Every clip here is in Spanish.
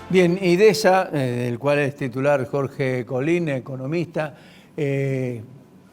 Bien, IDESA, del cual es titular Jorge Colín, economista, y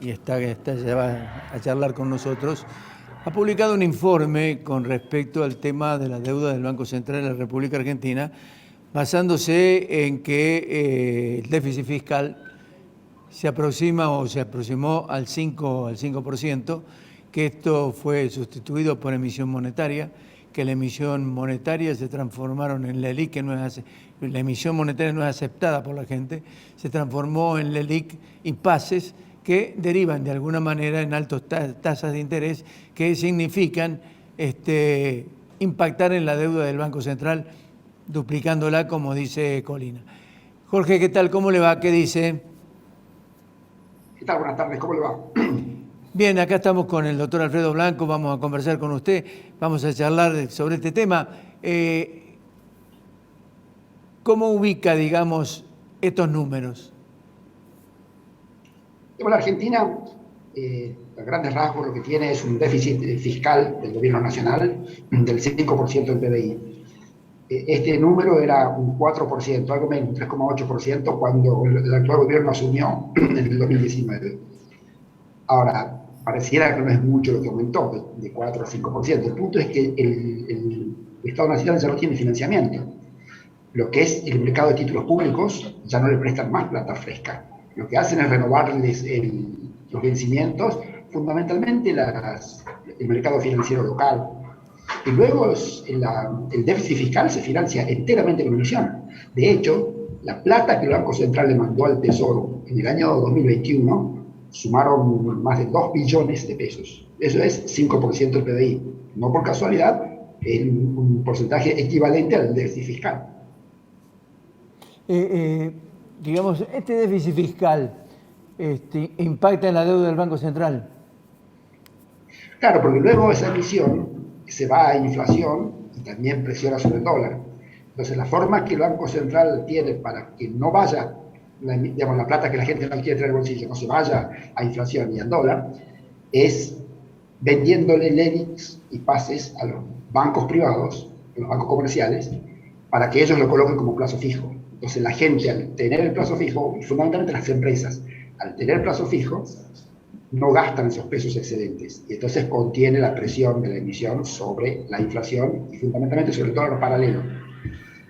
ya va a charlar con nosotros, ha publicado un informe con respecto al tema de la deuda del Banco Central de la República Argentina, basándose en que el déficit fiscal se aproximó al 5%, que esto fue sustituido por emisión monetaria, que la emisión monetaria se transformaron en LELIQ, que la emisión monetaria no es aceptada por la gente, se transformó en LELIQ y pases que derivan de alguna manera en altas tasas de interés que significan impactar en la deuda del Banco Central, duplicándola, como dice Colina. Jorge, ¿qué tal? ¿Cómo le va? ¿Qué dice? ¿Qué tal? Buenas tardes, ¿cómo le va? Bien, acá estamos con el doctor Alfredo Blanco, vamos a conversar con usted, vamos a charlar sobre este tema. ¿Cómo ubica, digamos, estos números? La Argentina, a grandes rasgos, lo que tiene es un déficit fiscal del gobierno nacional del 5% del PBI. Este número era un 4%, algo menos, un 3,8% cuando el actual gobierno asumió en el 2019. Ahora, pareciera que no es mucho lo que aumentó, de 4 a 5%. El punto es que el Estado Nacional ya no tiene financiamiento. Lo que es el mercado de títulos públicos ya no le prestan más plata fresca. Lo que hacen es renovarles los vencimientos, fundamentalmente el mercado financiero local. Y luego el déficit fiscal se financia enteramente con emisión. De hecho, la plata que el Banco Central le mandó al Tesoro en el año 2021 sumaron más de 2 billones de pesos. Eso es 5% del PBI. No por casualidad, es un porcentaje equivalente al déficit fiscal. Digamos, este déficit fiscal impacta en la deuda del Banco Central. Claro, porque luego esa emisión se va a inflación y también presiona sobre el dólar. Entonces, la forma que el Banco Central tiene para que no vaya, la plata que la gente no quiere traer al bolsillo, no se vaya a inflación y al dólar, es vendiéndole LELIQs y pases a los bancos privados, a los bancos comerciales, para que ellos lo coloquen como plazo fijo. Entonces, la gente, al tener el plazo fijo, y fundamentalmente las empresas, al tener el plazo fijo, no gastan esos pesos excedentes y entonces contiene la presión de la emisión sobre la inflación y fundamentalmente sobre todo lo paralelo.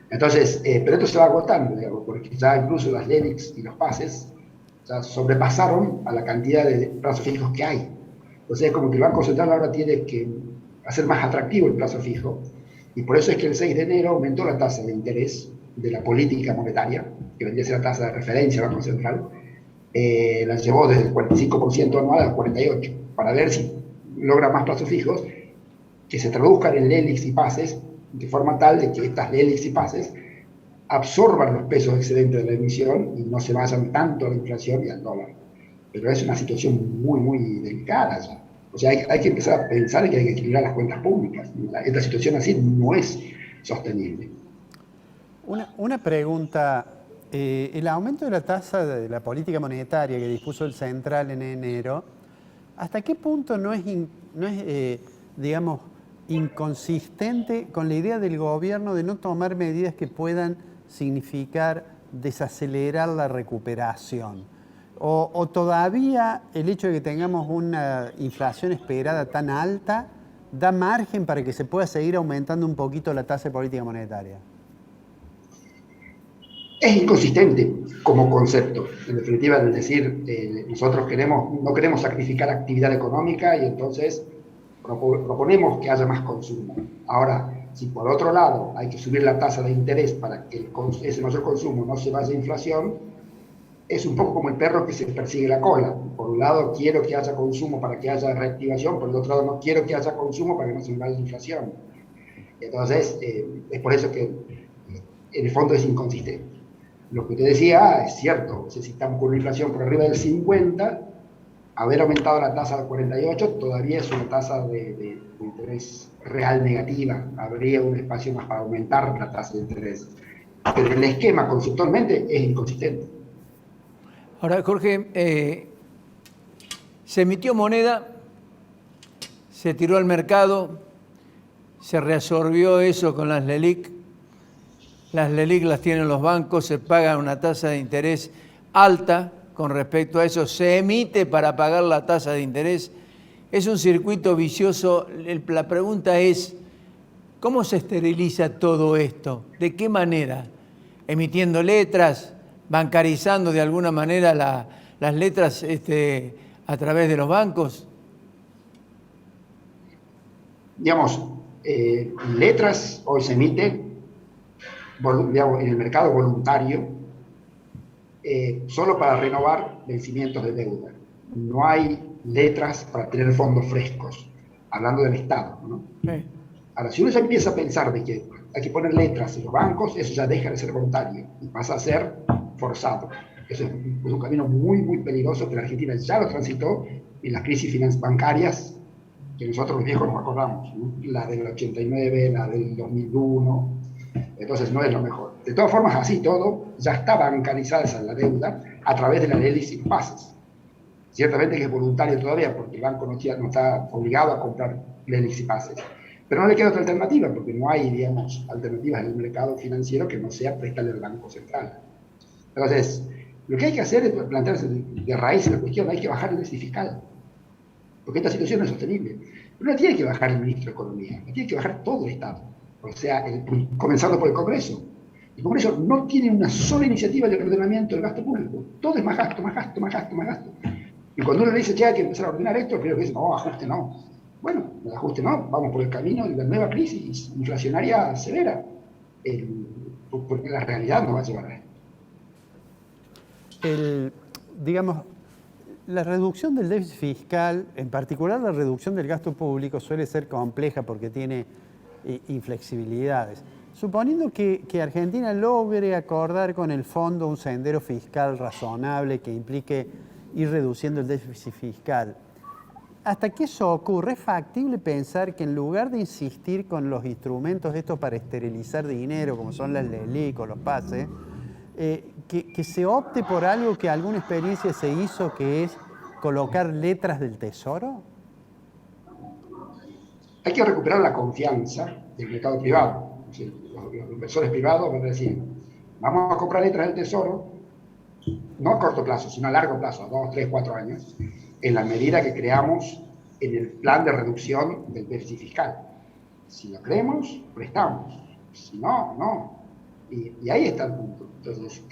Entonces, pero esto se va agotando, digamos, porque ya incluso las LELIQs y los pases ya sobrepasaron a la cantidad de plazos fijos que hay. Entonces es como que el Banco Central ahora tiene que hacer más atractivo el plazo fijo y por eso es que el 6 de enero aumentó la tasa de interés de la política monetaria, que vendría a ser la tasa de referencia del Banco Central, la llevó desde el 45% anual al 48%, para ver si logra más plazos fijos que se traduzcan en LELIQs y pases, de forma tal de que estas LELIQs y pases absorban los pesos excedentes de la emisión y no se vayan tanto a la inflación y al dólar. Pero es una situación muy, muy delicada ya. O sea, hay que empezar a pensar que hay que equilibrar las cuentas públicas. Esta situación así no es sostenible. Una pregunta. El aumento de la tasa de la política monetaria que dispuso el Central en enero, ¿hasta qué punto no es digamos, inconsistente con la idea del gobierno de no tomar medidas que puedan significar desacelerar la recuperación? ¿O todavía el hecho de que tengamos una inflación esperada tan alta da margen para que se pueda seguir aumentando un poquito la tasa de política monetaria? Es inconsistente como concepto, en definitiva, es decir, nosotros no queremos sacrificar actividad económica y entonces proponemos que haya más consumo. Ahora, si por otro lado hay que subir la tasa de interés para que ese mayor consumo no se vaya a inflación, es un poco como el perro que se persigue la cola. Por un lado quiero que haya consumo para que haya reactivación, por el otro lado no quiero que haya consumo para que no se vaya a inflación. Entonces, es por eso que en el fondo es inconsistente. Lo que usted decía es cierto, si estamos con una inflación por arriba del 50, haber aumentado la tasa al 48 todavía es una tasa de interés real negativa, habría un espacio más para aumentar la tasa de interés. Pero el esquema conceptualmente es inconsistente. Ahora, Jorge, se emitió moneda, se tiró al mercado, se reabsorbió eso con las LELIQ las LELIQ las tienen los bancos, se paga una tasa de interés alta con respecto a eso, se emite para pagar la tasa de interés. Es un circuito vicioso. La pregunta es, ¿cómo se esteriliza todo esto? ¿De qué manera? ¿Emitiendo letras? ¿Bancarizando de alguna manera las letras a través de los bancos? Digamos, letras hoy se emite digamos, en el mercado voluntario solo para renovar vencimientos de deuda. No hay letras para tener fondos frescos, hablando del Estado, ¿no? Sí. Ahora, si uno ya empieza a pensar de que hay que poner letras en los bancos, eso ya deja de ser voluntario y pasa a ser forzado. Eso es un camino muy, muy peligroso que la Argentina ya lo transitó en las crisis bancarias que nosotros los viejos nos acordamos, ¿no? La del 89, la del 2001, entonces no es lo mejor. De todas formas, así todo, ya está bancarizada esa la deuda a través de la ley sin pases. Ciertamente que es voluntario todavía, porque el banco no está obligado a comprar leyes y pases. Pero no le queda otra alternativa, porque no hay, digamos, alternativas en el mercado financiero que no sea prestarle al Banco Central. Entonces, lo que hay que hacer es plantearse de raíz la cuestión, hay que bajar el déficit fiscal, porque esta situación no es sostenible. Pero no tiene que bajar el ministro de Economía, tiene que bajar todo el Estado, o sea, comenzando por el Congreso. El Congreso no tiene una sola iniciativa de ordenamiento del gasto público. Todo es más gasto, más gasto, más gasto, más gasto. Y cuando uno le dice, che, hay que empezar a ordenar esto, primero que dice, no, ajuste no. Bueno, el ajuste no, vamos por el camino de la nueva crisis inflacionaria severa. Porque la realidad nos va a llevar a esto. Digamos, la reducción del déficit fiscal, en particular la reducción del gasto público, suele ser compleja porque tiene inflexibilidades. Suponiendo que Argentina logre acordar con el fondo un sendero fiscal razonable que implique ir reduciendo el déficit fiscal, ¿hasta que eso ocurre? ¿Es factible pensar que en lugar de insistir con los instrumentos estos para esterilizar dinero, como son las LELIQ o los pases, que se opte por algo que alguna experiencia se hizo, que es colocar letras del Tesoro? Hay que recuperar la confianza del mercado privado. Es decir, los inversores privados van a decir, vamos a comprar letras del Tesoro, no a corto plazo, sino a largo plazo, a 2, 3, 4 años, en la medida que creamos en el plan de reducción del déficit fiscal. Si lo creemos, prestamos. Si no, no. Y ahí está el punto. Entonces,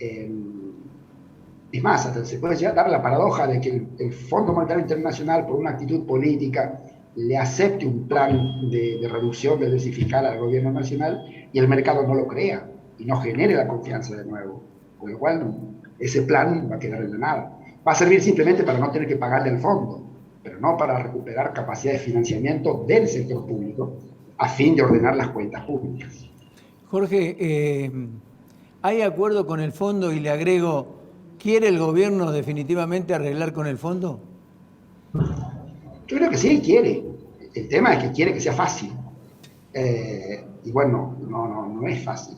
es más, hasta se puede llegar a dar la paradoja de que el Fondo Monetario Internacional, por una actitud política, le acepte un plan de reducción del déficit fiscal al gobierno nacional y el mercado no lo crea y no genere la confianza de nuevo. Con lo cual, ese plan va a quedar en la nada. Va a servir simplemente para no tener que pagarle al fondo, pero no para recuperar capacidad de financiamiento del sector público a fin de ordenar las cuentas públicas. Jorge, ¿hay acuerdo con el fondo? Y le agrego, ¿quiere el gobierno definitivamente arreglar con el fondo? Yo creo que sí, quiere. El tema es que quiere que sea fácil. Y bueno, no es fácil.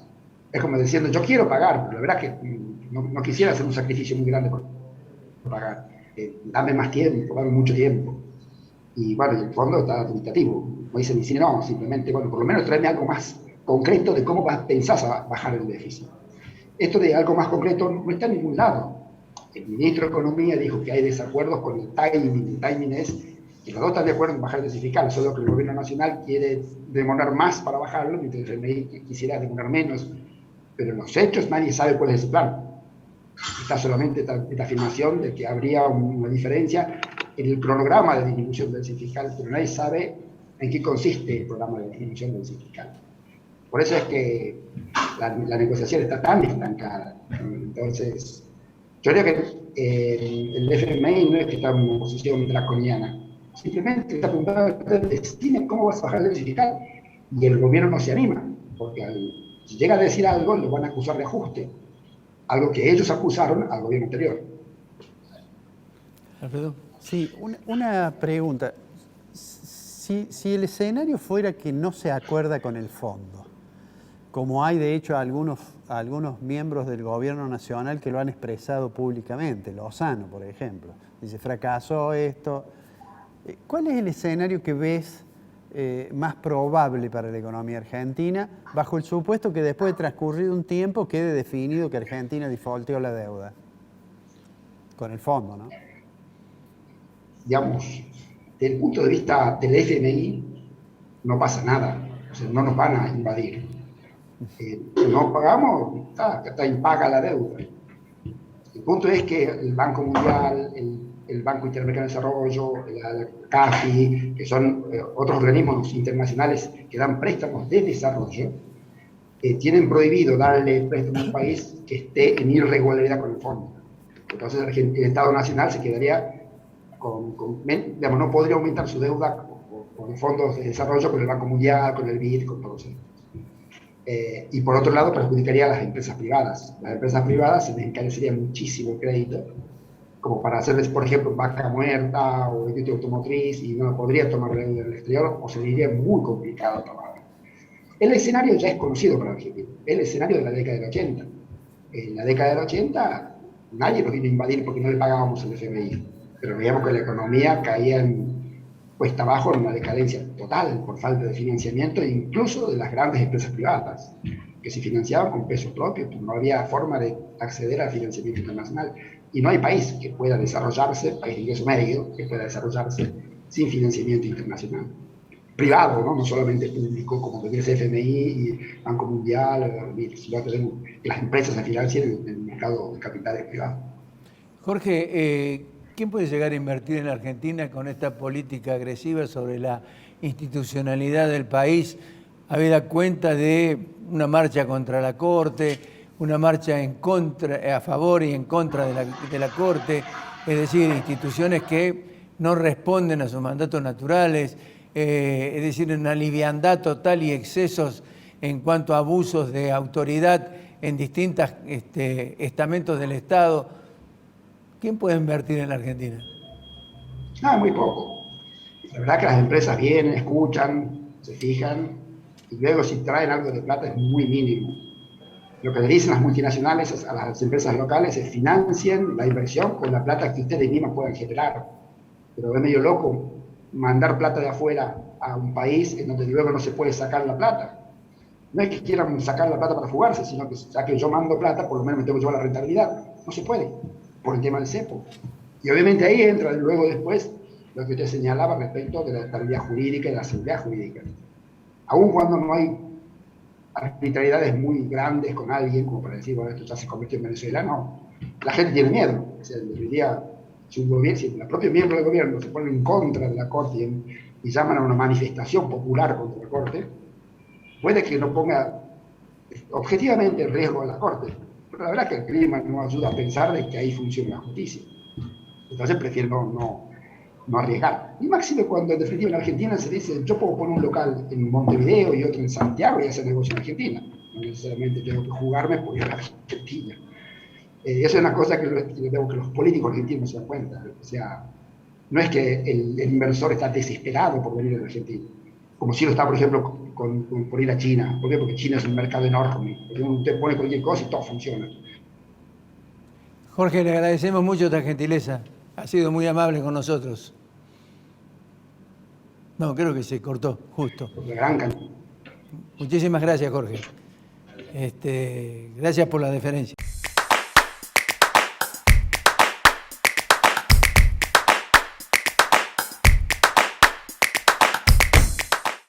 Es como diciendo, yo quiero pagar, pero la verdad es que no quisiera hacer un sacrificio muy grande por pagar. Dame más tiempo, dame mucho tiempo. Y bueno, el fondo está dubitativo. No dice ni si no, simplemente, bueno, por lo menos tráeme algo más concreto de cómo pensás a bajar el déficit. Esto de algo más concreto no está en ningún lado. El ministro de Economía dijo que hay desacuerdos con el timing. El timing es que los dos están de acuerdo en bajar el déficit fiscal, solo que el gobierno nacional quiere demorar más para bajarlo, mientras el FMI quisiera demorar menos. Pero en los hechos nadie sabe cuál es ese plan. Está solamente esta afirmación de que habría una diferencia en el cronograma de disminución del déficit fiscal, pero nadie sabe en qué consiste el programa de disminución del déficit fiscal. Por eso es que la negociación está tan estancada. Entonces, yo creo que el FMI no es que está en una posición draconiana, simplemente está preguntando, decime cómo vas a bajar el déficit fiscal, y el gobierno no se anima, porque si llega a decir algo, lo van a acusar de ajuste, algo que ellos acusaron al gobierno anterior. Alfredo. Sí, una pregunta. Si el escenario fuera que no se acuerda con el fondo, como hay de hecho algunos miembros del gobierno nacional que lo han expresado públicamente, Lozano, por ejemplo, dice, fracasó esto. ¿Cuál es el escenario que ves más probable para la economía argentina, bajo el supuesto que después de transcurrido un tiempo quede definido que Argentina defaulteó la deuda con el fondo, ¿no? Digamos, desde el punto de vista del FMI, no pasa nada, o sea, no nos van a invadir. No pagamos, está impaga la deuda. El punto es que el Banco Mundial, el Banco Interamericano de Desarrollo, la CAFI, que son otros organismos internacionales que dan préstamos de desarrollo, tienen prohibido darle préstamo a un país que esté en irregularidad con el fondo. Entonces el Estado Nacional se quedaría digamos, no podría aumentar su deuda con fondos de desarrollo, con el Banco Mundial, con el BID, con todos ellos. Y por otro lado perjudicaría a las empresas privadas. Las empresas privadas se les encarecería muchísimo el crédito, como para hacerles, por ejemplo, vaca muerta o industria automotriz, y no podría tomar deuda del exterior, o se le iría muy complicado tomarla. El escenario ya es conocido para Argentina, el escenario de la década del 80. En la década del 80 nadie nos vino a invadir porque no le pagábamos el FMI, pero veíamos que la economía caía cuesta abajo, en una decadencia total por falta de financiamiento, incluso de las grandes empresas privadas, que se financiaban con pesos propios, pues no había forma de acceder al financiamiento internacional. Y no hay país que pueda desarrollarse, país de ingreso medio, que pueda desarrollarse sin financiamiento internacional. Privado, ¿no? No solamente público, como debería ser FMI y Banco Mundial, sino tenemos que las empresas se financien en el mercado de capitales privados. Jorge, ¿quién puede llegar a invertir en la Argentina con esta política agresiva sobre la institucionalidad del país, habida cuenta de una marcha contra la Corte, una marcha a favor y en contra de la Corte, es decir, instituciones que no responden a sus mandatos naturales, es decir, una liviandad total y excesos en cuanto a abusos de autoridad en distintos estamentos del Estado? ¿Quién puede invertir en la Argentina? Muy poco. La verdad que las empresas vienen, escuchan, se fijan, y luego si traen algo de plata es muy mínimo. Lo que le dicen las multinacionales a las empresas locales es: financien la inversión con la plata que ustedes mismas puedan generar. Pero es medio loco mandar plata de afuera a un país en donde luego no se puede sacar la plata. No es que quieran sacar la plata para fugarse, sino que ya que yo mando plata, por lo menos me tengo que llevar la rentabilidad. No se puede, por el tema del cepo. Y obviamente ahí entra luego después lo que usted señalaba respecto de la estabilidad jurídica y de la seguridad jurídica. Aun cuando no hay arbitrariedades muy grandes con alguien, como para decir, bueno, esto ya se convirtió en Venezuela, no. La gente tiene miedo. O sea, si los propios miembros del gobierno se ponen en contra de la Corte y llaman a una manifestación popular contra la Corte, puede que no ponga objetivamente en riesgo a la Corte. Pero la verdad es que el clima no ayuda a pensar de que ahí funciona la justicia. Entonces prefiero no arriesgar. Y máximo cuando en definitiva en Argentina se dice: yo puedo poner un local en Montevideo y otro en Santiago y hacer negocio en Argentina. No necesariamente tengo que jugarme por ir a Argentina. Eso es una cosa que los políticos argentinos se dan cuenta. O sea, no es que el inversor está desesperado por venir a Argentina, como si lo está, por ejemplo, por ir a China. ¿Por qué? Porque China es un mercado enorme. Usted pone cualquier cosa y todo funciona. Jorge, le agradecemos mucho esta gentileza. Ha sido muy amable con nosotros. No, creo que se cortó, justo. Muchísimas gracias, Jorge. Gracias por la deferencia.